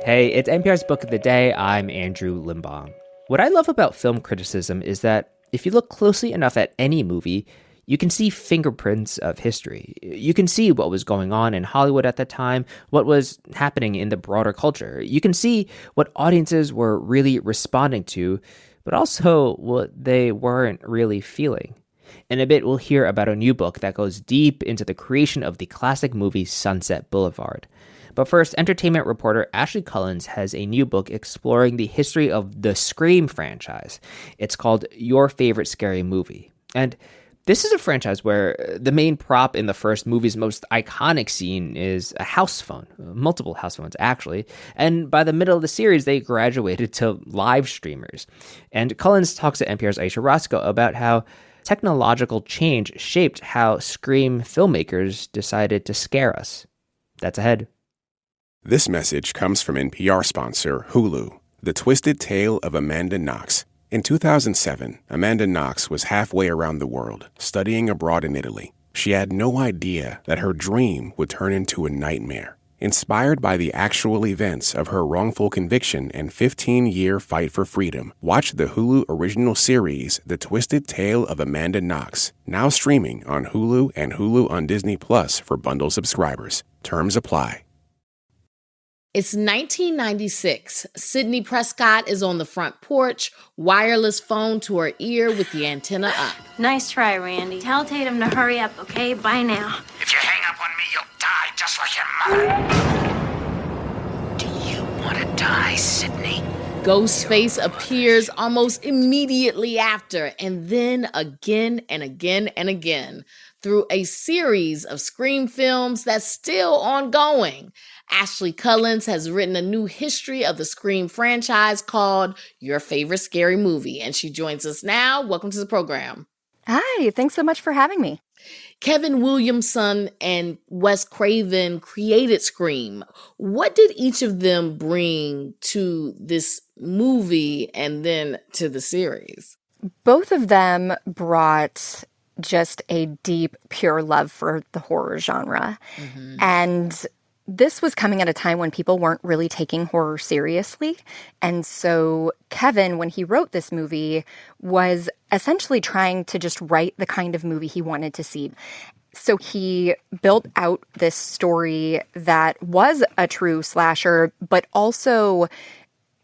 Hey, it's NPR's Book of the Day. I'm Andrew Limbong. What I love about film criticism is that if you look closely enough at any movie, you can see fingerprints of history. You can see what was going on in Hollywood at the time, what was happening in the broader culture. You can see what audiences were really responding to, but also what they weren't really feeling. In a bit, we'll hear about a new book that goes deep into the creation of the classic movie Sunset Boulevard. But first, entertainment reporter Ashley Cullins has a new book exploring the history of the Scream franchise. It's called Your Favorite Scary Movie. And this is a franchise where the main prop in the first movie's most iconic scene is a house phone, multiple house phones actually, and by the middle of the series they graduated to live streamers. And Cullins talks to NPR's Ayesha Rascoe about how technological change shaped how Scream filmmakers decided to scare us. That's ahead. This message comes from NPR sponsor Hulu, The Twisted Tale of Amanda Knox. In 2007, Amanda Knox was halfway around the world, studying abroad in Italy. She had no idea that her dream would turn into a nightmare. Inspired by the actual events of her wrongful conviction and 15-year fight for freedom, watch the Hulu original series, The Twisted Tale of Amanda Knox, now streaming on Hulu and Hulu on Disney Plus for bundle subscribers. Terms apply. It's 1996. Sydney Prescott is on the front porch, wireless phone to her ear with the antenna up. Nice try, Randy. Tell Tatum to hurry up, okay? Bye now. If you hang up on me, you'll die just like your mother. Do you want to die, Sydney? Ghostface appears almost immediately after, and then again and again and again, through a series of Scream films that's still ongoing. Ashley Cullins has written a new history of the Scream franchise called Your Favorite Scary Movie, and she joins us now. Welcome to the program. Hi, thanks so much for having me. Kevin Williamson and Wes Craven created Scream. What did each of them bring to this movie and then to the series? Both of them brought just a deep, pure love for the horror genre. Mm-hmm. And this was coming at a time when people weren't really taking horror seriously. And so Kevin, when he wrote this movie, was essentially trying to just write the kind of movie he wanted to see. So he built out this story that was a true slasher, but also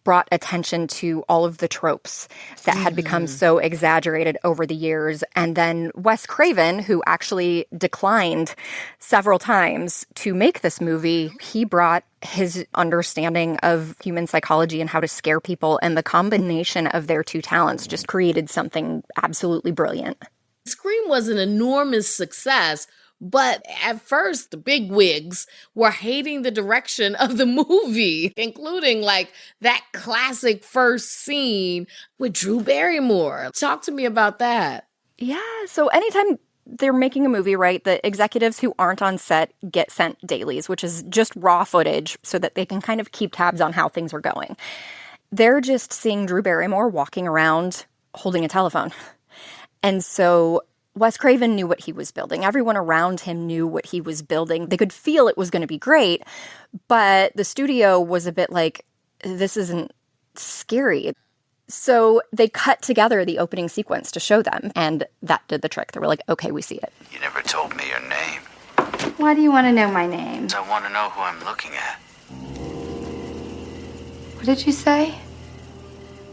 brought attention to all of the tropes that had become so exaggerated over the years. And then Wes Craven, who actually declined several times to make this movie, he brought his understanding of human psychology and how to scare people. And the combination of their two talents just created something absolutely brilliant. Scream was an enormous success. But at first, the bigwigs were hating the direction of the movie, including like that classic first scene with Drew Barrymore. Talk to me about that. Yeah, so anytime they're making a movie, right, the executives who aren't on set get sent dailies, which is just raw footage so that they can kind of keep tabs on how things are going. They're just seeing Drew Barrymore walking around holding a telephone. And so Wes Craven knew what he was building. Everyone around him knew what he was building. They could feel it was going to be great, but the studio was a bit like, this isn't scary. So they cut together the opening sequence to show them, and that did the trick. They were like, okay, we see it. You never told me your name. Why do you want to know my name? I want to know who I'm looking at. What did you say?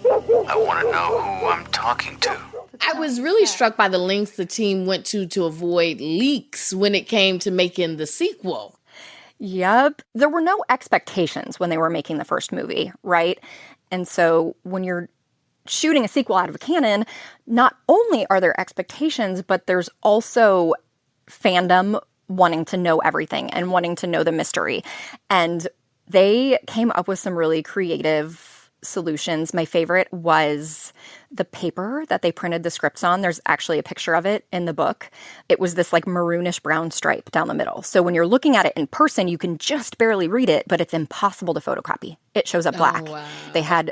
I want to know who I'm talking to. I was really struck by the lengths the team went to avoid leaks when it came to making the sequel. Yep. There were no expectations when they were making the first movie, right? And so when you're shooting a sequel out of a canon, not only are there expectations, but there's also fandom wanting to know everything and wanting to know the mystery. And they came up with some really creative solutions. My favorite was the paper that they printed the scripts on. There's actually a picture of it in the book. It was this like maroonish brown stripe down the middle. So when you're looking at it in person, you can just barely read it, but it's impossible to photocopy. It shows up black. Oh, wow. They had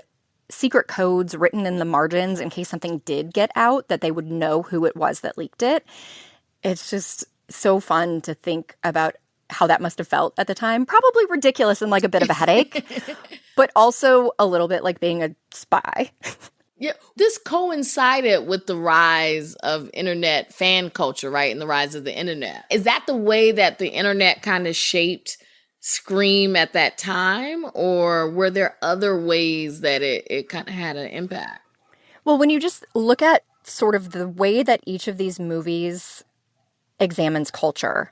secret codes written in the margins in case something did get out, that they would know who it was that leaked it. It's just so fun to think about how that must have felt at the time. Probably ridiculous and like a bit of a headache. But also a little bit like being a spy. Yeah, this coincided with the rise of internet fan culture, right? And the rise of the internet. Is that the way that the internet kind of shaped Scream at that time? Or were there other ways that it kind of had an impact? Well, when you just look at sort of the way that each of these movies examines culture,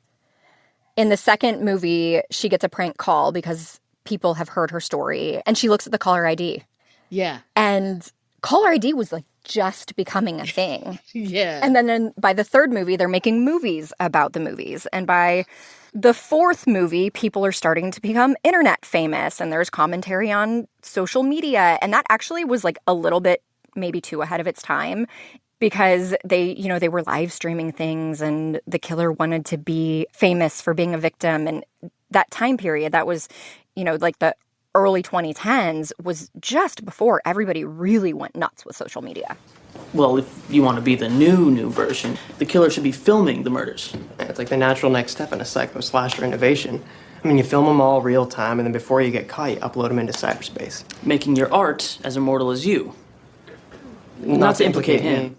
in the second movie, she gets a prank call because people have heard her story, and she looks at the caller ID. Yeah. And caller ID was like just becoming a thing. Yeah. And then by the third movie, they're making movies about the movies. And by the fourth movie, people are starting to become internet famous, and there's commentary on social media. And that actually was like a little bit maybe too ahead of its time, because they were live streaming things, and the killer wanted to be famous for being a victim. And that time period, that was, like the early 2010s, was just before everybody really went nuts with social media. Well, if you want to be the new version, the killer should be filming the murders. It's like the natural next step in a psycho-slasher innovation. I mean, you film them all real time, and then before you get caught, you upload them into cyberspace. Making your art as immortal as you. Not to implicate him.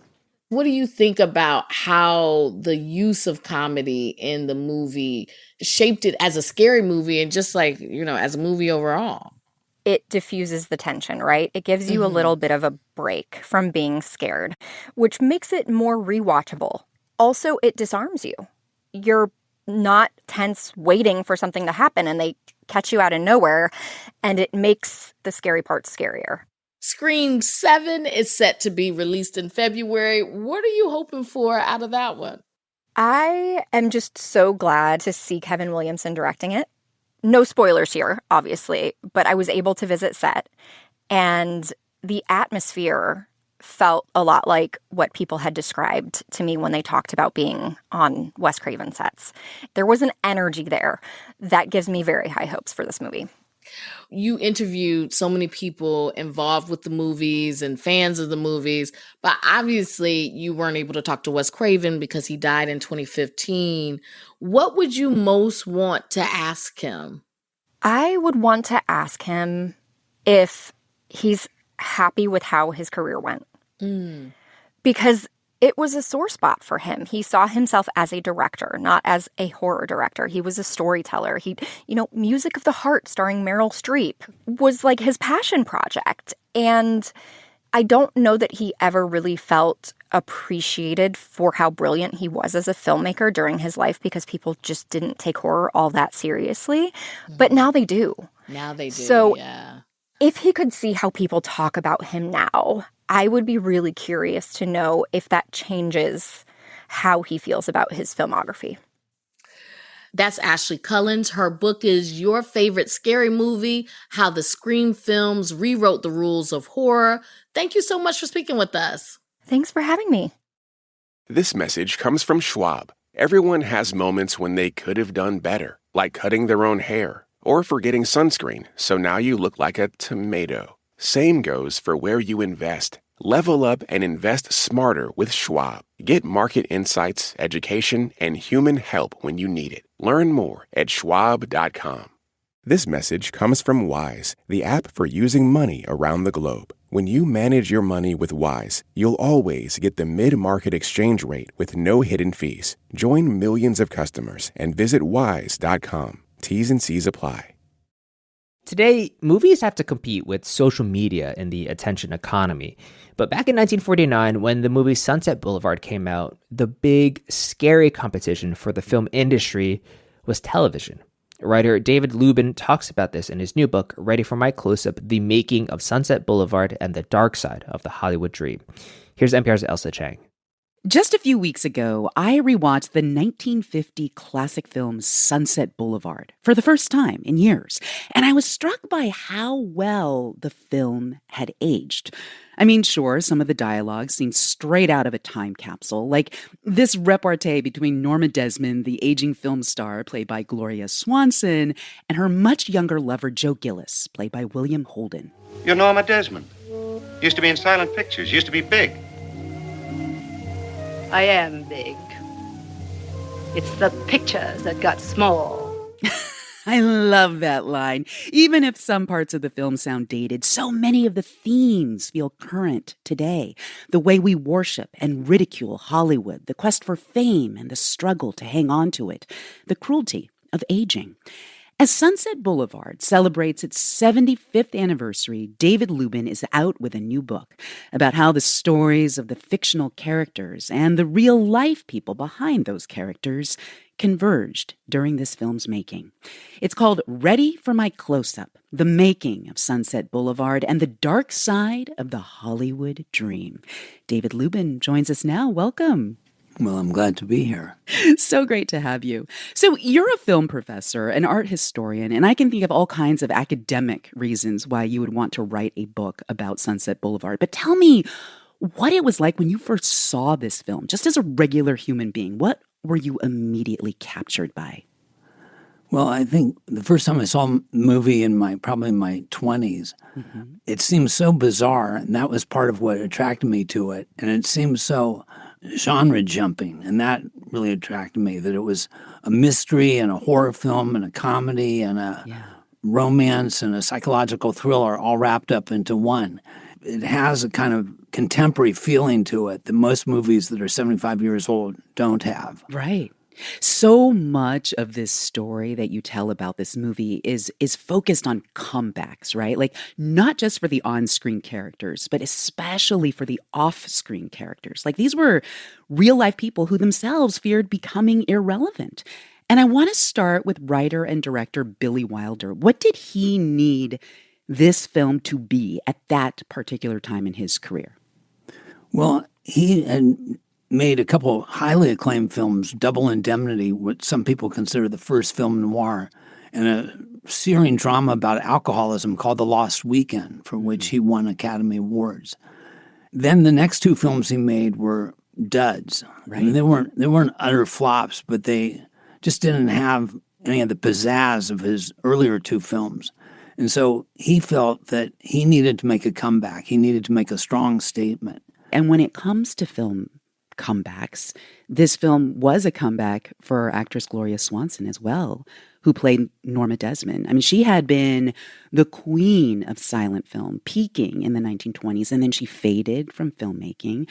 What do you think about how the use of comedy in the movie shaped it as a scary movie and just like, as a movie overall? It diffuses the tension, right? It gives you a little bit of a break from being scared, which makes it more rewatchable. Also, it disarms you. You're not tense waiting for something to happen, and they catch you out of nowhere, and it makes the scary part scarier. Scream 7 is set to be released in February. What are you hoping for out of that one? I am just so glad to see Kevin Williamson directing it. No spoilers here, obviously, but I was able to visit set, and the atmosphere felt a lot like what people had described to me when they talked about being on Wes Craven sets. There was an energy there that gives me very high hopes for this movie. You interviewed so many people involved with the movies and fans of the movies, but obviously you weren't able to talk to Wes Craven because he died in 2015. What would you most want to ask him? I would want to ask him if he's happy with how his career went. Because it was a sore spot for him. He saw himself as a director, not as a horror director. He was a storyteller. Music of the Heart starring Meryl Streep was like his passion project. And I don't know that he ever really felt appreciated for how brilliant he was as a filmmaker during his life, because people just didn't take horror all that seriously. But now they do. Now they do, so yeah. If he could see how people talk about him now, I would be really curious to know if that changes how he feels about his filmography. That's Ashley Cullins. Her book is Your Favorite Scary Movie: How the Scream Films Rewrote the Rules of Horror. Thank you so much for speaking with us. Thanks for having me. This message comes from Schwab. Everyone has moments when they could have done better, like cutting their own hair or forgetting sunscreen, so now you look like a tomato. Same goes for where you invest. Level up and invest smarter with Schwab. Get market insights, education, and human help when you need it. Learn more at schwab.com. This message comes from Wise, the app for using money around the globe. When you manage your money with Wise, you'll always get the mid-market exchange rate with no hidden fees. Join millions of customers and visit wise.com. T's and C's apply. Today, movies have to compete with social media in the attention economy. But back in 1949, when the movie Sunset Boulevard came out, the big, scary competition for the film industry was television. Writer David Lubin talks about this in his new book, Ready for My Close-Up: The Making of Sunset Boulevard and the Dark Side of the Hollywood Dream. Here's NPR's Ailsa Chang. Just a few weeks ago, I rewatched the 1950 classic film Sunset Boulevard for the first time in years, and I was struck by how well the film had aged. I mean, sure, some of the dialogue seemed straight out of a time capsule, like this repartee between Norma Desmond, the aging film star played by Gloria Swanson, and her much younger lover Joe Gillis, played by William Holden. You're Norma Desmond. Used to be in silent pictures, used to be big. I am big. It's the pictures that got small. I love that line. Even if some parts of the film sound dated, so many of the themes feel current today. The way we worship and ridicule Hollywood, the quest for fame and the struggle to hang on to it, the cruelty of aging. As Sunset Boulevard celebrates its 75th anniversary, David Lubin is out with a new book about how the stories of the fictional characters and the real-life people behind those characters converged during this film's making. It's called Ready for My Close-Up, The Making of Sunset Boulevard and the Dark Side of the Hollywood Dream. David Lubin joins us now. Welcome. Well, I'm glad to be here. So great to have you. So you're a film professor, an art historian, and I can think of all kinds of academic reasons why you would want to write a book about Sunset Boulevard. But tell me what it was like when you first saw this film, just as a regular human being. What were you immediately captured by? Well, I think the first time I saw the movie in probably my 20s, it seemed so bizarre, and that was part of what attracted me to it. And it seemed so genre jumping, and that really attracted me, that it was a mystery and a horror film and a comedy and a romance and a psychological thriller all wrapped up into one. It has a kind of contemporary feeling to it that most movies that are 75 years old don't have. Right. So much of this story that you tell about this movie is focused on comebacks, right? Like not just for the on-screen characters, but especially for the off-screen characters. Like these were real-life people who themselves feared becoming irrelevant. And I want to start with writer and director Billy Wilder. What did he need this film to be at that particular time in his career? Well, he had made a couple of highly acclaimed films, Double Indemnity, what some people consider the first film noir, and a searing drama about alcoholism called The Lost Weekend, for which he won Academy Awards. Then the next two films he made were duds. Right. I mean, they weren't utter flops, but they just didn't have any of the pizzazz of his earlier two films. And so he felt that he needed to make a comeback. He needed to make a strong statement. And when it comes to film comebacks, this film was a comeback for actress Gloria Swanson as well, who played Norma Desmond. I mean, she had been the queen of silent film, peaking in the 1920s, and then she faded from filmmaking.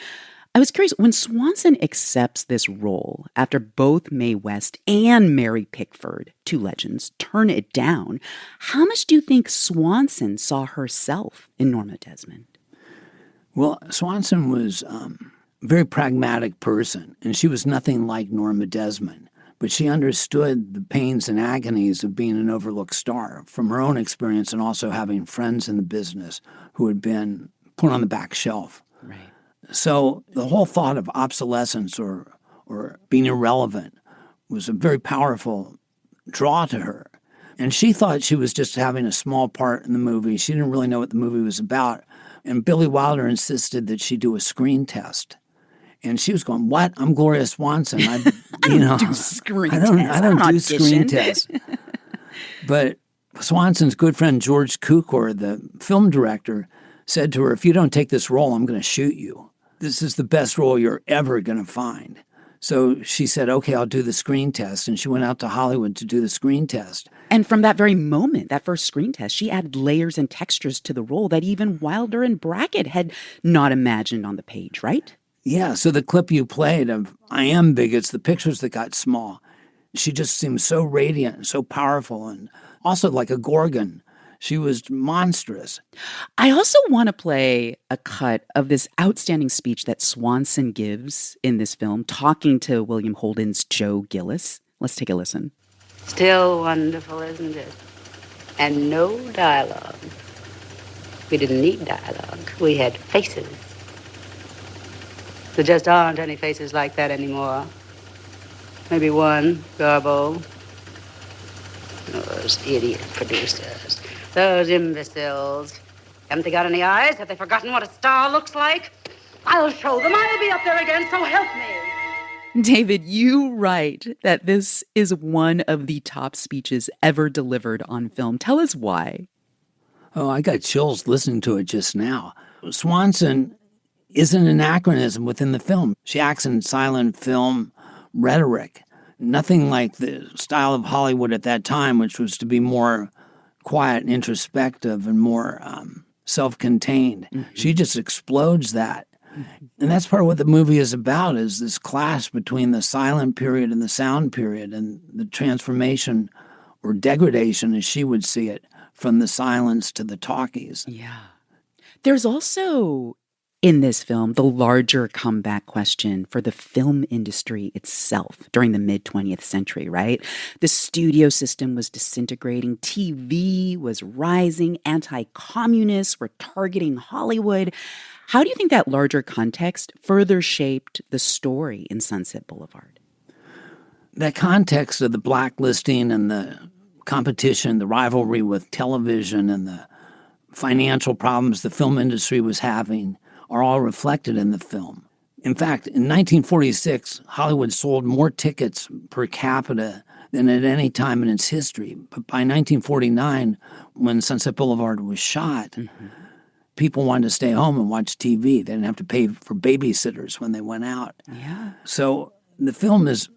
I was curious, when Swanson accepts this role after both Mae West and Mary Pickford, two legends, turn it down, how much do you think Swanson saw herself in Norma Desmond? Well, Swanson was very pragmatic person, and she was nothing like Norma Desmond, but she understood the pains and agonies of being an overlooked star from her own experience and also having friends in the business who had been put on the back shelf. Right. So the whole thought of obsolescence or being irrelevant was a very powerful draw to her. And she thought she was just having a small part in the movie. She didn't really know what the movie was about. And Billy Wilder insisted that she do a screen test. And she was going, "What? I'm Gloria Swanson. I don't do screen tests." But Swanson's good friend George Cukor, the film director, said to her, "If you don't take this role, I'm going to shoot you. This is the best role you're ever going to find." So she said, "Okay, I'll do the screen test." And she went out to Hollywood to do the screen test. And from that very moment, that first screen test, she added layers and textures to the role that even Wilder and Brackett had not imagined on the page, right? Yeah, so the clip you played of I Am Big, it's the pictures that got small. She just seemed so radiant and so powerful and also like a Gorgon. She was monstrous. I also want to play a cut of this outstanding speech that Swanson gives in this film, talking to William Holden's Joe Gillis. Let's take a listen. Still wonderful, isn't it? And no dialogue. We didn't need dialogue. We had faces. There just aren't any faces like that anymore. Maybe one, Garbo. Those idiot producers. Those imbeciles. Haven't they got any eyes? Have they forgotten what a star looks like? I'll show them. I'll be up there again, so help me. David, you write that this is one of the top speeches ever delivered on film. Tell us why. Oh, I got chills listening to it just now. Swanson is an anachronism within the film. She acts in silent film rhetoric. Nothing like the style of Hollywood at that time, which was to be more quiet and introspective and more self-contained. Mm-hmm. She just explodes that. Mm-hmm. And that's part of what the movie is about, is this clash between the silent period and the sound period, and the transformation or degradation, as she would see it, from the silence to the talkies. Yeah. There's also, in this film, the larger comeback question for the film industry itself during the mid-20th century, right? The studio system was disintegrating, TV was rising, anti-communists were targeting Hollywood. How do you think that larger context further shaped the story in Sunset Boulevard? That context of the blacklisting and the competition, the rivalry with television, and the financial problems the film industry was having are all reflected in the film. In fact, in 1946, Hollywood sold more tickets per capita than at any time in its history. But by 1949, when Sunset Boulevard was shot, mm-hmm. people wanted to stay home and watch TV. They didn't have to pay for babysitters when they went out. Yeah. So the film is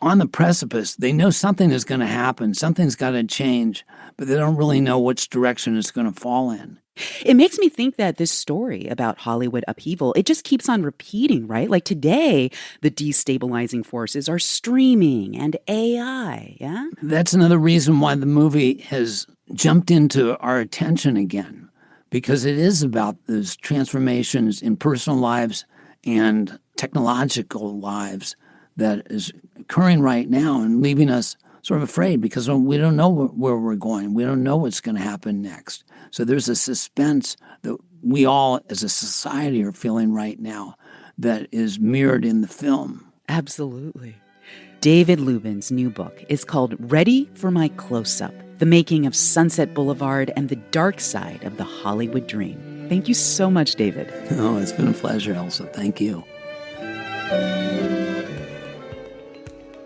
on the precipice. They know something is going to happen. Something's got to change, but they don't really know which direction it's going to fall in. It makes me think that this story about Hollywood upheaval, it just keeps on repeating, right? Like today, the destabilizing forces are streaming and AI, yeah? That's another reason why the movie has jumped into our attention again, because it is about those transformations in personal lives and technological lives that is occurring right now and leaving us sort of afraid, because we don't know where we're going. We don't know what's going to happen next. So there's a suspense that we all as a society are feeling right now that is mirrored in the film. Absolutely. David Lubin's new book is called Ready for My Close-Up: The Making of Sunset Boulevard and the Dark Side of the Hollywood Dream. Thank you so much, David. Oh, it's been a pleasure, Ailsa. Thank you.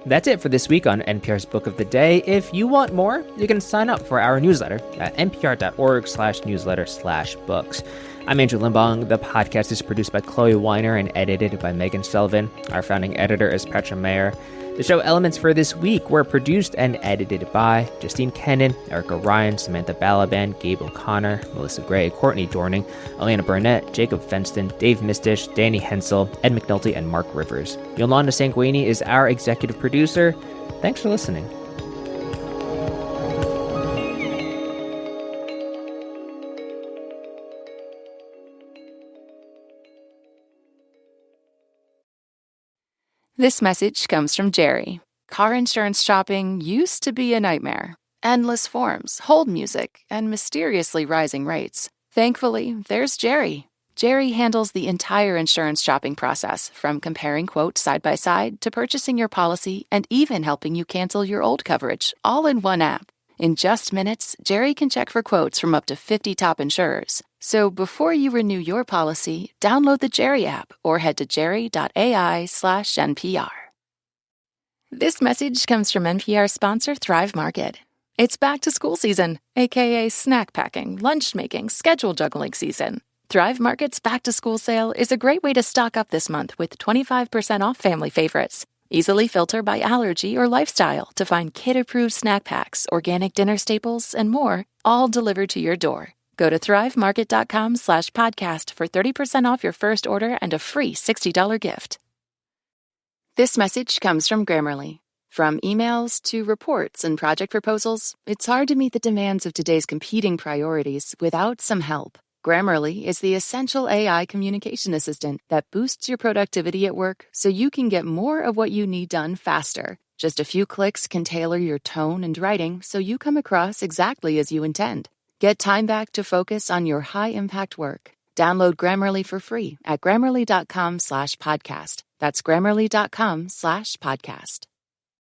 That's it for this week on NPR's Book of the Day. If you want more, you can sign up for our newsletter at npr.org/newsletter/books. I'm Andrew Limbong. The podcast is produced by Chloe Weiner and edited by Megan Sullivan. Our founding editor is Petra Mayer. The show elements for this week were produced and edited by Justine Kennan, Erica Ryan, Samantha Balaban, Gabe O'Connor, Melissa Gray, Courtney Dorning, Elena Burnett, Jacob Fenston, Dave Mistish, Danny Hensel, Ed McNulty, and Mark Rivers. Yolanda Sanguini is our executive producer. Thanks for listening. This message comes from Jerry. Car insurance shopping used to be a nightmare. Endless forms, hold music, and mysteriously rising rates. Thankfully, there's Jerry. Jerry handles the entire insurance shopping process, from comparing quotes side by side to purchasing your policy and even helping you cancel your old coverage, all in one app. In just minutes, Jerry can check for quotes from up to 50 top insurers. So before you renew your policy, download the Jerry app or head to jerry.ai/NPR. This message comes from NPR sponsor Thrive Market. It's back to school season, aka snack packing, lunch making, schedule juggling season. Thrive Market's back to school sale is a great way to stock up this month with 25% off family favorites. Easily filter by allergy or lifestyle to find kid-approved snack packs, organic dinner staples, and more, all delivered to your door. Go to thrivemarket.com/podcast for 30% off your first order and a free $60 gift. This message comes from Grammarly. From emails to reports and project proposals, it's hard to meet the demands of today's competing priorities without some help. Grammarly is the essential AI communication assistant that boosts your productivity at work so you can get more of what you need done faster. Just a few clicks can tailor your tone and writing so you come across exactly as you intend. Get time back to focus on your high-impact work. Download Grammarly for free at grammarly.com/podcast. That's grammarly.com/podcast.